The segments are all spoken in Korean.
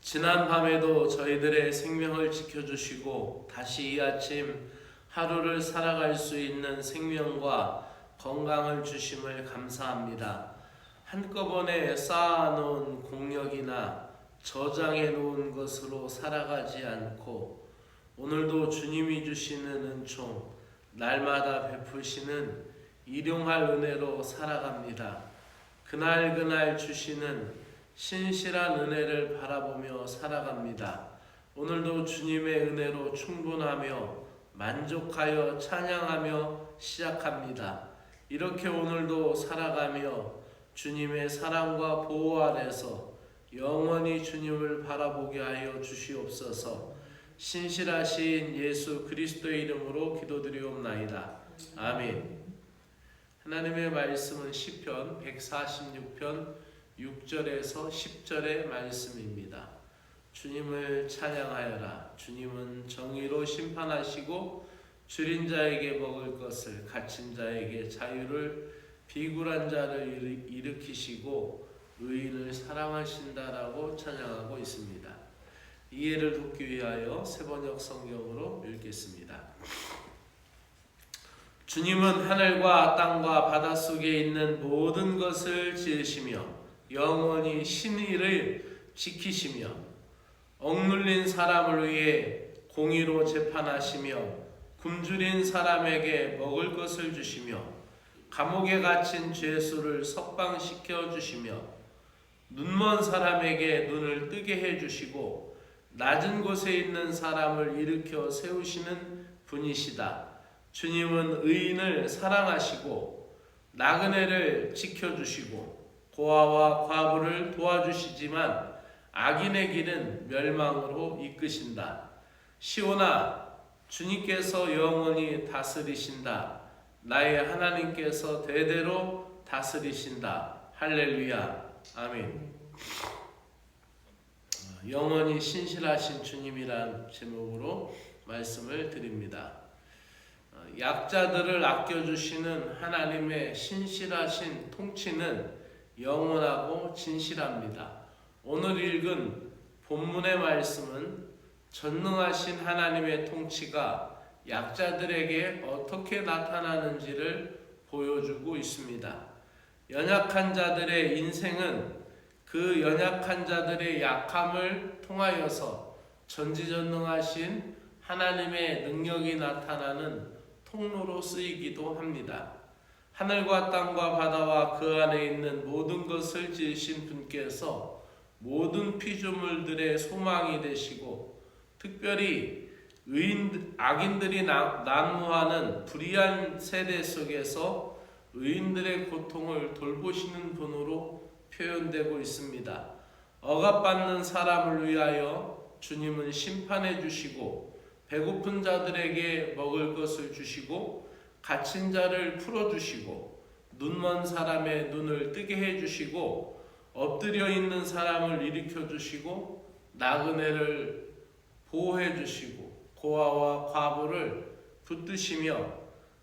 지난 밤에도 저희들의 생명을 지켜주시고 다시 이 아침 하루를 살아갈 수 있는 생명과 건강을 주심을 감사합니다. 한꺼번에 쌓아놓은 공력이나 저장해 놓은 것으로 살아가지 않고 오늘도 주님이 주시는 은총, 날마다 베푸시는 일용할 은혜로 살아갑니다. 그날 주시는 신실한 은혜를 바라보며 살아갑니다. 오늘도 주님의 은혜로 충분하며 만족하여 찬양하며 시작합니다. 이렇게 오늘도 살아가며 주님의 사랑과 보호 아래서 영원히 주님을 바라보게 하여 주시옵소서. 신실하신 예수 그리스도의 이름으로 기도드리옵나이다. 아멘. 하나님의 말씀은 시편 146편 6절에서 10절의 말씀입니다. 주님을 찬양하여라. 주님은 정의로 심판하시고 줄인 자에게 먹을 것을, 갇힌 자에게 자유를, 비굴한 자를 일으키시고 의인을 사랑하신다라고 찬양하고 있습니다. 이해를 돕기 위하여 세번역 성경으로 읽겠습니다. 주님은 하늘과 땅과 바닷속에 있는 모든 것을 지으시며 영원히 신의를 지키시며 억눌린 사람을 위해 공의로 재판하시며 굶주린 사람에게 먹을 것을 주시며 감옥에 갇힌 죄수를 석방시켜 주시며 눈먼 사람에게 눈을 뜨게 해주시고 낮은 곳에 있는 사람을 일으켜 세우시는 분이시다. 주님은 의인을 사랑하시고 나그네를 지켜주시고 고아와 과부를 도와주시지만 악인의 길은 멸망으로 이끄신다. 시온아, 주님께서 영원히 다스리신다. 나의 하나님께서 대대로 다스리신다. 할렐루야. 아멘. 영원히 신실하신 주님이란 제목으로 말씀을 드립니다. 약자들을 아껴주시는 하나님의 신실하신 통치는 영원하고 진실합니다. 오늘 읽은 본문의 말씀은 전능하신 하나님의 통치가 약자들에게 어떻게 나타나는지를 보여주고 있습니다. 연약한 자들의 인생은 그 연약한 자들의 약함을 통하여서 전지전능하신 하나님의 능력이 나타나는 통로로 쓰이기도 합니다. 하늘과 땅과 바다와 그 안에 있는 모든 것을 지으신 분께서 모든 피조물들의 소망이 되시고 특별히 악인들이 난무하는 불의한 세대 속에서 의인들의 고통을 돌보시는 분으로 표현되고 있습니다. 억압받는 사람을 위하여 주님은 심판해 주시고 배고픈 자들에게 먹을 것을 주시고 갇힌 자를 풀어주시고 눈먼 사람의 눈을 뜨게 해주시고 엎드려 있는 사람을 일으켜주시고 나그네를 보호해주시고 고아와 과부를 붙드시며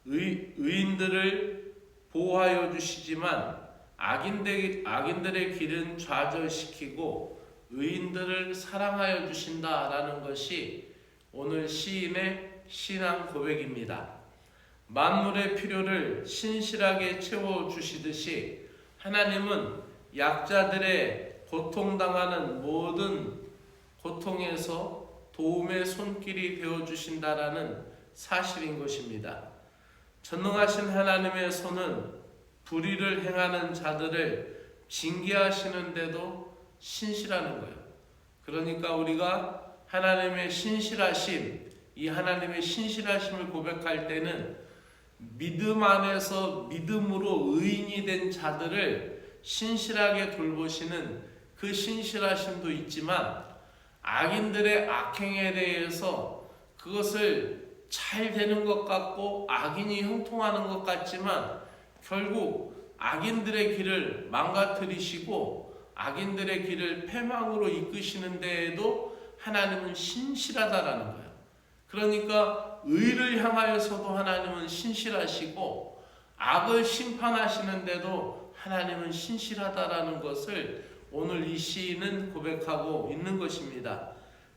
의인들을 보호하여 주시지만 악인들의 길은 좌절시키고 의인들을 사랑하여 주신다라는 것이 오늘 시인의 신앙 고백입니다. 만물의 필요를 신실하게 채워주시듯이 하나님은 약자들의 고통당하는 모든 고통에서 도움의 손길이 되어주신다라는 사실인 것입니다. 전능하신 하나님의 손은 불의를 행하는 자들을 징계하시는데도 신실하는 거예요. 그러니까 우리가 하나님의 신실하심, 이 하나님의 신실하심을 고백할 때는 믿음 안에서 믿음으로 의인이 된 자들을 신실하게 돌보시는 그 신실하심도 있지만 악인들의 악행에 대해서 그것을 잘 되는 것 같고 악인이 형통하는 것 같지만 결국 악인들의 길을 망가뜨리시고 악인들의 길을 패망으로 이끄시는 데에도 하나님은 신실하다라는 거예요. 그러니까 의를 향하여서도 하나님은 신실하시고 악을 심판하시는데도 하나님은 신실하다라는 것을 오늘 이 시인은 고백하고 있는 것입니다.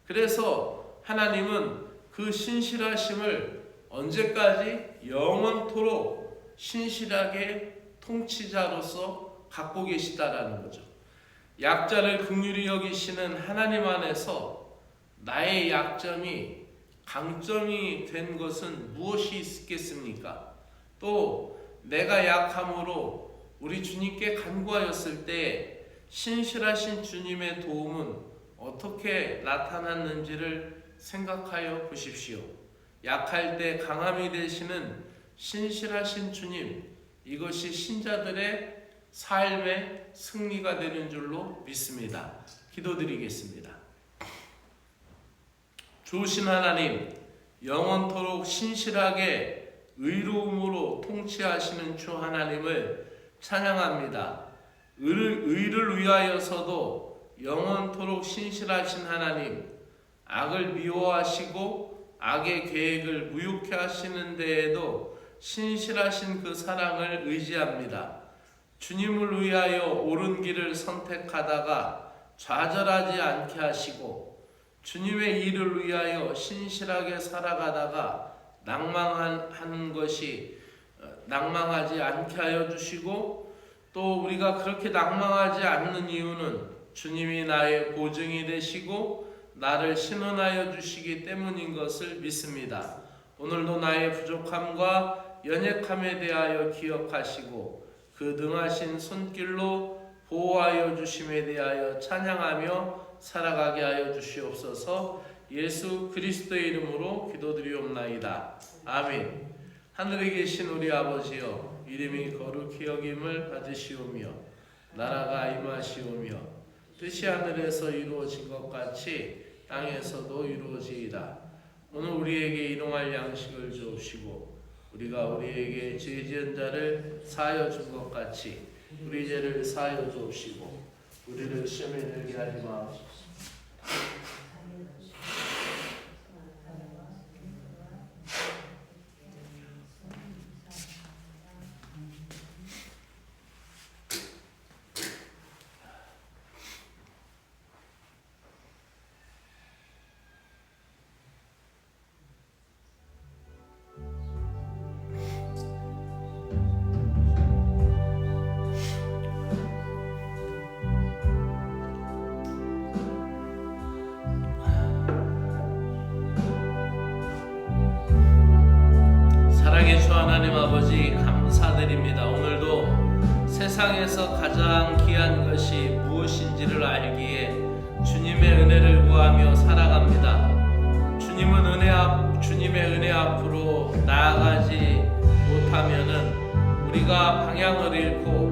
그래서 하나님은 그 신실하심을 언제까지? 영원토록 신실하게 통치자로서 갖고 계시다라는 거죠. 약자를 긍휼히 여기시는 하나님 안에서 나의 약점이 강점이 된 것은 무엇이 있겠습니까? 또 내가 약함으로 우리 주님께 간구하였을 때 신실하신 주님의 도움은 어떻게 나타났는지를 생각하여 보십시오. 약할 때 강함이 되시는 신실하신 주님, 이것이 신자들의 삶의 승리가 되는 줄로 믿습니다. 기도드리겠습니다. 좋으신 하나님, 영원토록 신실하게 의로움으로 통치하시는 주 하나님을 찬양합니다. 의를 위하여서도 영원토록 신실하신 하나님, 악을 미워하시고 악의 계획을 무효케 하시는 데에도 신실하신 그 사랑을 의지합니다. 주님을 위하여 옳은 길을 선택하다가 좌절하지 않게 하시고 주님의 일을 위하여 신실하게 살아가다가 낭망하지 않게 하여 주시고, 또 우리가 그렇게 낭망하지 않는 이유는 주님이 나의 보증이 되시고 나를 신원하여 주시기 때문인 것을 믿습니다. 오늘도 나의 부족함과 연약함에 대하여 기억하시고 그 능하신 손길로 보호하여 주심에 대하여 찬양하며 살아가게 하여 주시옵소서. 예수 그리스도의 이름으로 기도드리옵나이다. 아멘. 하늘에 계신 우리 아버지여, 이름이 거룩히 여김을 받으시오며 나라가 임하시오며 뜻이 하늘에서 이루어진 것 같이 땅에서도 이루어지이다. 오늘 우리에게 일용할 양식을 주옵시고 우리가 우리에게 죄 지은 자를 사하여 준 것 같이 우리 죄를 사하여 주옵시고 우리를 시험에 들게 하지 마옵소서. 하나님 아버지 감사드립니다. 오늘도 세상에서 가장 귀한 것이 무엇인지를 알기에 주님의 은혜를 구하며 살아갑니다. 주님의 은혜 앞으로 나아가지 못하면은 우리가 방향을 잃고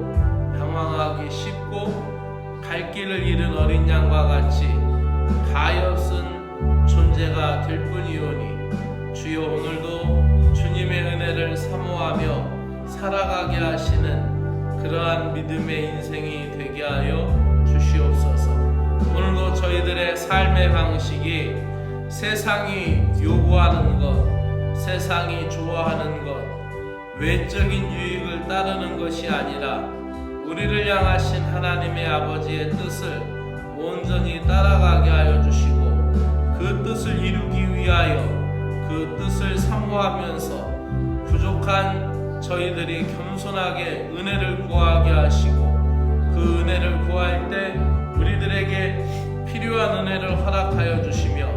방황하기 쉽고 갈 길을 잃은 어린 양과 같이 가엾은 존재가 될 뿐이오니 주여 오늘도 주님의 은혜를 사모하며 살아가게 하시는 그러한 믿음의 인생이 되게 하여 주시옵소서. 오늘도 저희들의 삶의 방식이 세상이 요구하는 것, 세상이 좋아하는 것, 외적인 유익을 따르는 것이 아니라 우리를 향하신 하나님의 아버지의 뜻을 온전히 따라가게 하여 주시고 그 뜻을 이루기 위하여 그 뜻을 사모하면서 부족한 저희들이 겸손하게 은혜를 구하게 하시고 그 은혜를 구할 때 우리들에게 필요한 은혜를 허락하여 주시며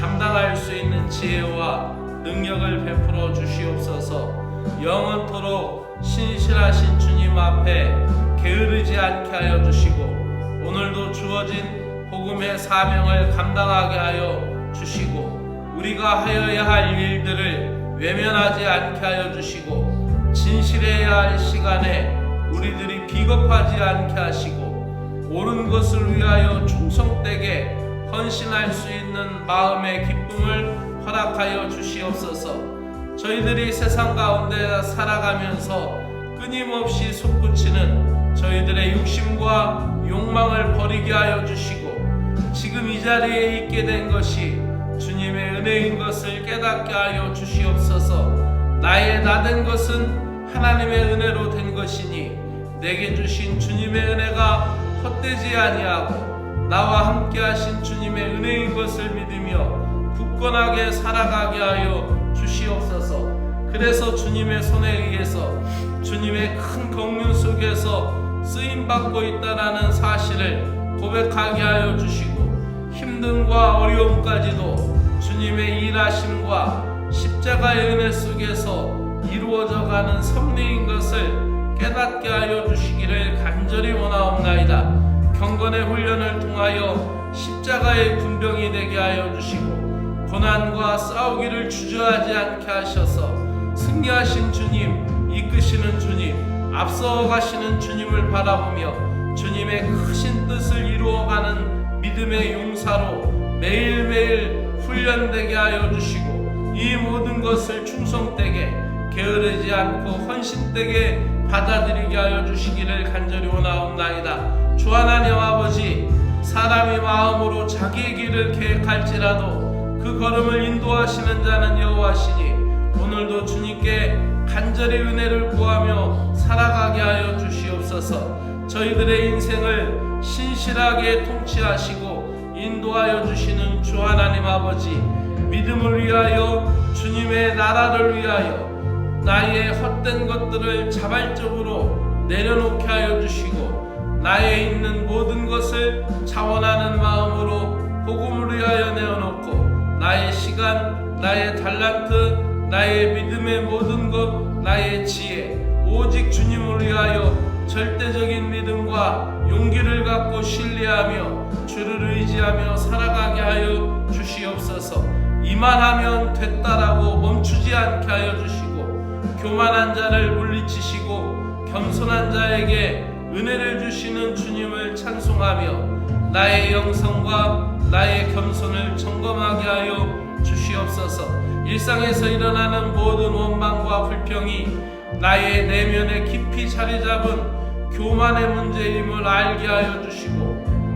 감당할 수 있는 지혜와 능력을 베풀어 주시옵소서. 영원토록 신실하신 주님 앞에 게으르지 않게 하여 주시고 오늘도 주어진 복음의 사명을 감당하게 하여 주시고 우리가 하여야 할 일들을 외면하지 않게 하여 주시고 진실해야 할 시간에 우리들이 비겁하지 않게 하시고 옳은 것을 위하여 충성되게 헌신할 수 있는 마음의 기쁨을 허락하여 주시옵소서. 저희들이 세상 가운데 살아가면서 끊임없이 솟구치는 저희들의 욕심과 욕망을 버리게 하여 주시고 지금 이 자리에 있게 된 것이 주님의 은혜인 것을 깨닫게 하여 주시옵소서. 나의 나된 것은 하나님의 은혜로 된 것이니 내게 주신 주님의 은혜가 헛되지 아니하고 나와 함께 하신 주님의 은혜인 것을 믿으며 굳건하게 살아가게 하여 주시옵소서. 그래서 주님의 손에 의해서 주님의 큰 긍휼 속에서 쓰임받고 있다라는 사실을 고백하게 하여 주시고, 힘듦과 어려움까지도 주님의 일하심과 십자가의 은혜 속에서 이루어져가는 섭리인 것을 깨닫게 하여 주시기를 간절히 원하옵나이다. 경건의 훈련을 통하여 십자가의 군병이 되게 하여 주시고, 고난과 싸우기를 주저하지 않게 하셔서 승리하신 주님, 이끄시는 주님, 앞서가시는 주님을 바라보며 주님의 크신 뜻을 이루어가는 믿음의 용사로 매일매일 훈련되게 하여 주시고, 이 모든 것을 충성되게 게으르지 않고 헌신되게 받아들이게 하여 주시기를 간절히 원하옵나이다. 주 하나님 아버지, 사람이 마음으로 자기의 길을 계획할지라도 그 걸음을 인도하시는 자는 여호와시니, 오늘도 주님께 간절히 은혜를 구하며 살아가게 하여 주시옵소서. 저희들의 인생을 신실하게 통치하시고 인도하여 주시는 주 하나님 아버지, 믿음을 위하여, 주님의 나라를 위하여 나의 헛된 것들을 자발적으로 내려놓게 하여 주시고, 나에 있는 모든 것을 자원하는 마음으로 복음을 위하여 내어놓고, 나의 시간, 나의 달란트, 나의 믿음의 모든 것, 나의 지혜, 오직 주님을 위하여 절대적인 믿음과 용기를 갖고 신뢰하며 주를 의지하며 살아가게 하여 주시옵소서. 이만하면 됐다라고 멈추지 않게 하여 주시고, 교만한 자를 물리치시고 겸손한 자에게 은혜를 주시는 주님을 찬송하며 나의 영성과 나의 겸손을 점검하게 하여 주시옵소서. 일상에서 일어나는 모든 원망과 불평이 나의 내면에 깊이 자리 잡은 교만의 문제임을 알게 하여 주시고,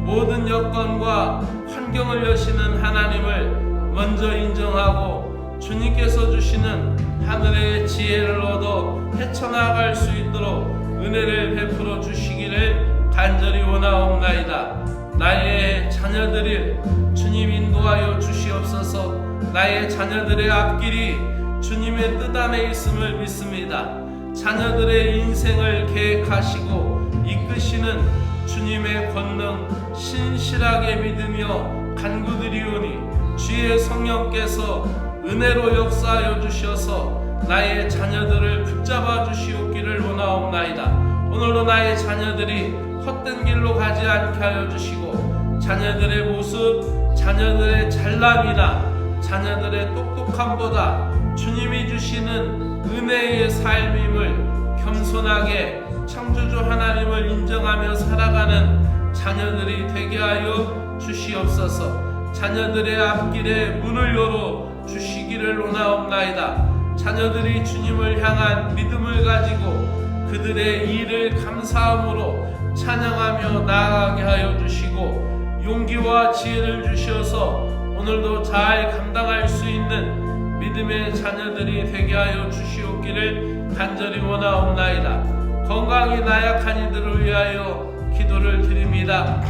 모든 여건과 환경을 여시는 하나님을 먼저 인정하고 주님께서 주시는 하늘의 지혜를 얻어 헤쳐나갈 수 있도록 은혜를 베풀어 주시기를 간절히 원하옵나이다. 나의 자녀들을 주님 인도하여 주시옵소서. 나의 자녀들의 앞길이 주님의 뜻 안에 있음을 믿습니다. 자녀들의 인생을 계획하시고 이끄시는 주님의 권능 신실하게 믿으며 간구드리오니, 주의 성령께서 은혜로 역사하여 주셔서 나의 자녀들을 붙잡아 주시옵기를 원하옵나이다. 오늘도 나의 자녀들이 헛된 길로 가지 않게 하여 주시고, 자녀들의 모습, 자녀들의 잘남이나 자녀들의 똑똑함보다 주님이 주시는 은혜의 삶임을 겸손하게 창조주 하나님을 인정하며 살아가는 자녀들이 되게 하여 주시옵소서. 자녀들의 앞길에 문을 열어 주시기를 원하옵나이다. 자녀들이 주님을 향한 믿음을 가지고 그들의 일을 감사함으로 찬양하며 나아가게 하여 주시고, 용기와 지혜를 주셔서 오늘도 잘 감당할 수 있는 믿음의 자녀들이 되게 하여 주시옵기를 간절히 원하옵나이다. 건강이 나약한 이들을 위하여 기도를 드립니다.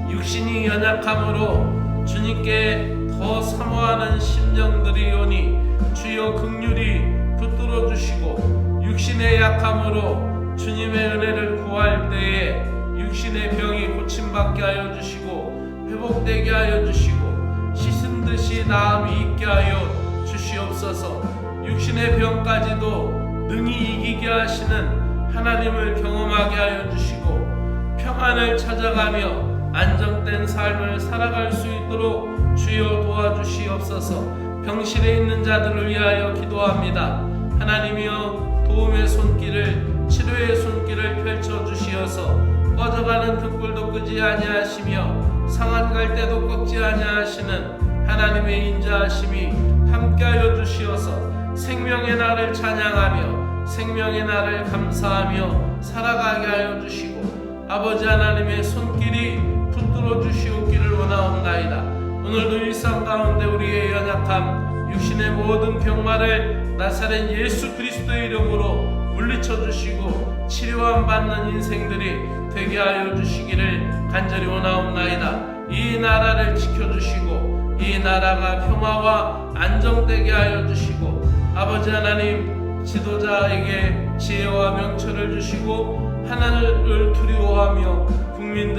육신이 연약함으로 주님께 더 사모하는 심령들이 오니 주여 긍휼히 붙들어 주시고, 육신의 약함으로 주님의 은혜를 구할 때에 육신의 병이 고침받게 하여 주시고 회복되게 하여 주시고, 씻은 듯이 나음이 있게 하여 주시옵소서. 육신의 병까지도 능히 이기게 하시는 하나님을 경험하게 하여 주시고, 평안을 찾아가며 안정된 삶을 살아갈 수 있도록 주여 도와주시옵소서. 병실에 있는 자들을 위하여 기도합니다. 하나님이여, 도움의 손길을, 치료의 손길을 펼쳐 주시어서 꺼져가는 등불도 끄지 아니하시며 상한 갈대도 꺾지 아니하시는 하나님의 인자하심이 함께하여 주시어서 생명의 날을 찬양하며 생명의 날을 감사하며 살아가게 하여 주시고, 아버지 하나님의 손길이 붙들어 주시옵기를 원하옵나이다. 오늘도 일상 가운데 우리의 연약함, 육신의 모든 병마를 나사렛 예수 그리스도의 이름으로 물리쳐 주시고 치료함 받는 인생들이 되게 하여 주시기를 간절히 원하옵나이다. 이 나라를 지켜주시고 이 나라가 평화와 안정되게 하여 주시고 아버지 하나님 지도자에게 지혜와 명철을 주시고 하나님을 두려워하며 국민들을